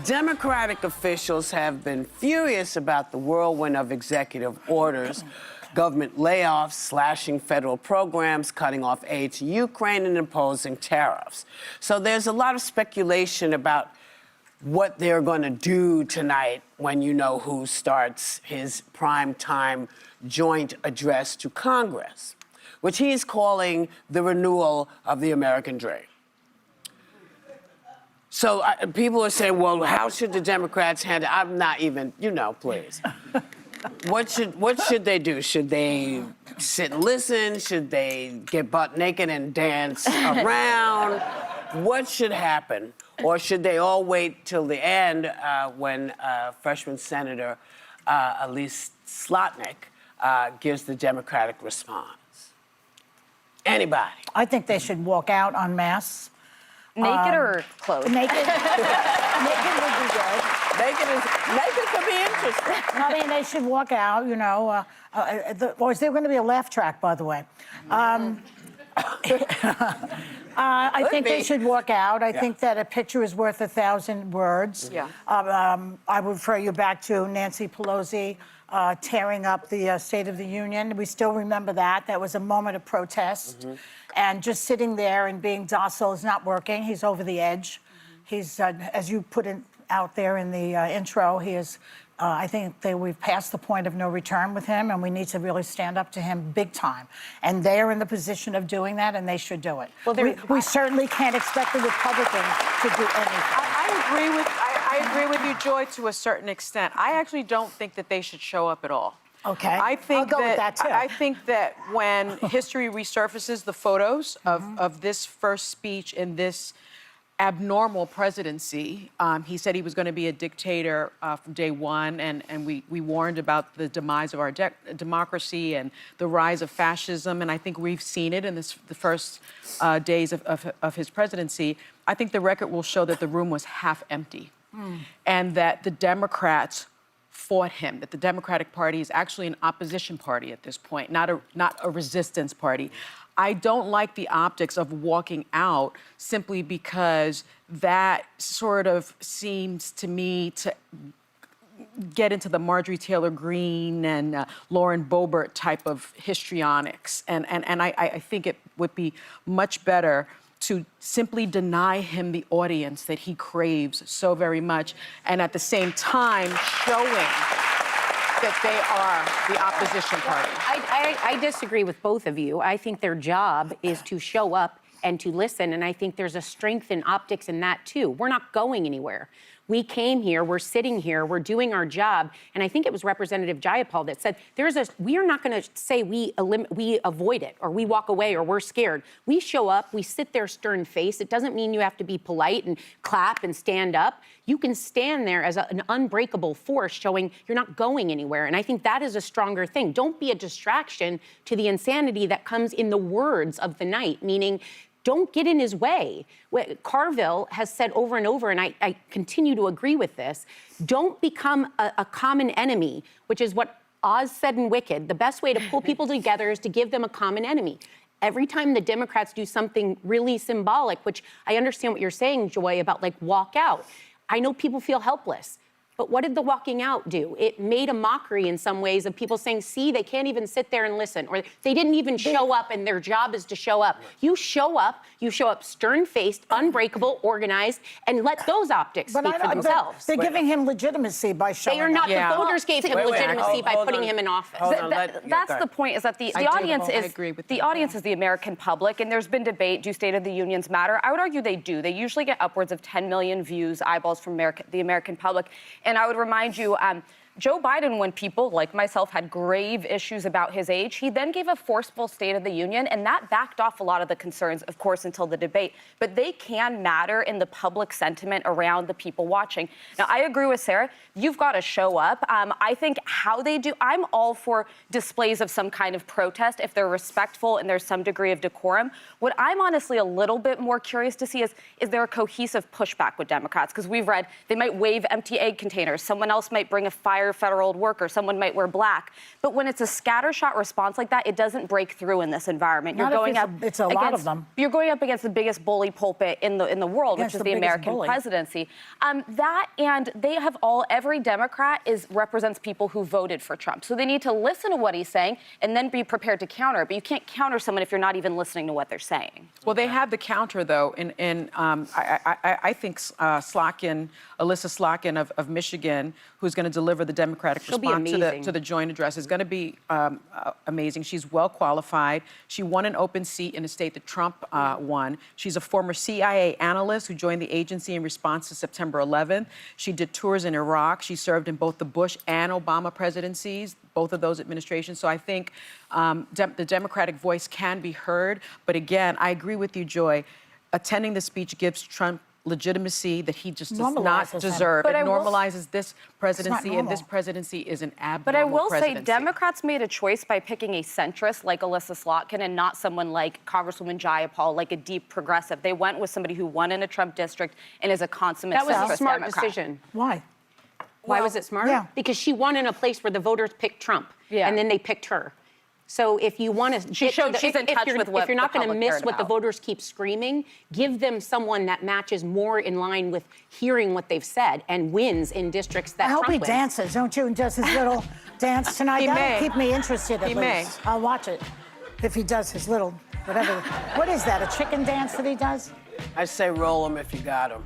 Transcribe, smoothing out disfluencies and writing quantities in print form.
Democratic officials have been furious about the whirlwind of executive orders, government layoffs, slashing federal programs, cutting off aid to Ukraine, and imposing tariffs. So there's a lot of speculation about what they're going to do tonight when you know who starts his primetime joint address to Congress, which he's calling the renewal of the American dream. So people are saying, well, how should the Democrats handle it? I'm not even, please. What should they do? Should they sit and listen? Should they get butt naked and dance around? What should happen? Or should they all wait till the end when freshman Senator Elise Slotnick gives the Democratic response? Anybody? I think they should walk out en masse. Naked or clothed? Naked. Naked would be good. Naked could be interesting. I mean, they should walk out, or is there going to be a laugh track, by the way? I think they should walk out. I think that a picture is worth 1,000 words. Yeah. I would refer you back to Nancy Pelosi tearing up the State of the Union. We still remember that. That was a moment of protest. Mm-hmm. And just sitting there and being docile is not working. He's over the edge. Mm-hmm. He's, as you put it out there in the intro, he is, I think that we've passed the point of no return with him, and we need to really stand up to him big time. And they are in the position of doing that, and they should do it. Well, we certainly can't expect the Republicans to do anything. I agree with you, Joy, to a certain extent. I actually don't think that they should show up at all. Okay, I'll go with that too. I think that when history resurfaces the photos of this first speech in this abnormal presidency, he said he was going to be a dictator from day one, and we warned about the demise of our democracy and the rise of fascism, and I think we've seen it in the first days of his presidency. I think the record will show that the room was half empty, and that the Democrats fought him, that the Democratic Party is actually an opposition party at this point, not a resistance party. I don't like the optics of walking out simply because that sort of seems to me to get into the Marjorie Taylor Greene and Lauren Boebert type of histrionics. And I think it would be much better to simply deny him the audience that he craves so very much, and at the same time showing that they are the opposition party. I disagree with both of you. I think their job is to show up and to listen, and I think there's a strength in optics in that too. We're not going anywhere. We came here, we're sitting here, we're doing our job, and I think it was Representative Jayapal that said, we are not going to say we avoid it, or we walk away, or we're scared. We show up, we sit there stern face. It doesn't mean you have to be polite and clap and stand up. You can stand there as an unbreakable force showing you're not going anywhere, and I think that is a stronger thing. Don't be a distraction to the insanity that comes in the words of the night, meaning don't get in his way. Carville has said over and over, and I continue to agree with this, don't become a common enemy, which is what Oz said in Wicked. The best way to pull people together is to give them a common enemy. Every time the Democrats do something really symbolic, which I understand what you're saying, Joy, about walk out. I know people feel helpless. But what did the walking out do? It made a mockery in some ways of people saying, see, they can't even sit there and listen, or they didn't even show up and their job is to show up. You show up stern-faced, unbreakable, organized, and let those optics speak for themselves. They're giving him legitimacy by showing up. They are not. The voters gave him legitimacy by putting him in office. That's the point, is that the audience is the American public, and there's been debate, do State of the Unions matter? I would argue they do. They usually get upwards of 10 million views, eyeballs from the American public. And I would remind you, Joe Biden, when people like myself had grave issues about his age, he then gave a forceful State of the Union, and that backed off a lot of the concerns, of course, until the debate. But they can matter in the public sentiment around the people watching. Now, I agree with Sarah. You've got to show up. I think how they do, I'm all for displays of some kind of protest if they're respectful and there's some degree of decorum. What I'm honestly a little bit more curious to see is there a cohesive pushback with Democrats? Because we've read they might wave empty egg containers. Someone else might bring a fire hire federal workers, someone might wear black. But when it's a scattershot response like that, it doesn't break through in this environment. Not if it's a lot of them. You're going up against the biggest bully pulpit in the world, Against which is the the biggest American bully. presidency. That, and they have every Democrat represents people who voted for Trump. So they need to listen to what he's saying and then be prepared to counter. But you can't counter someone if you're not even listening to what they're saying. Well, they have the counter, though, I think Alyssa Slotkin of Michigan, who's going to deliver the Democratic She'll be response amazing. to the joint address, is going to be amazing. She's well qualified. She won an open seat in a state that Trump won. She's a former CIA analyst who joined the agency in response to September 11th. She did tours in Iraq. She served in both the Bush and Obama presidencies, both of those administrations. So I think the Democratic voice can be heard. But again, I agree with you, Joy. Attending the speech gives Trump legitimacy that he just does not Normalizes him. deserve. But It I will- normalizes this presidency, and this normal. presidency is an abnormal But I will say presidency. Democrats made a choice by picking a centrist like Alyssa Slotkin and not someone like Congresswoman Jayapal, like a deep progressive. They went with somebody who won in a Trump district and is a consummate That was a centrist smart Democrat. decision. Why? Why was it smart? yeah. Because she won in a place where the voters picked Trump, Yeah. and then they picked her. So if you want to, She showed she's in touch with what if you're not the going to public miss cared what the about. voters keep screaming, give them someone that matches more in line with hearing what they've said and wins in districts that I hope Trump he wins. dances, don't you? And does his little dance tonight. He That'll may. keep me interested at He least. I'll watch it if he does his little whatever. What is that? A chicken dance that he does? I say roll them if you got them.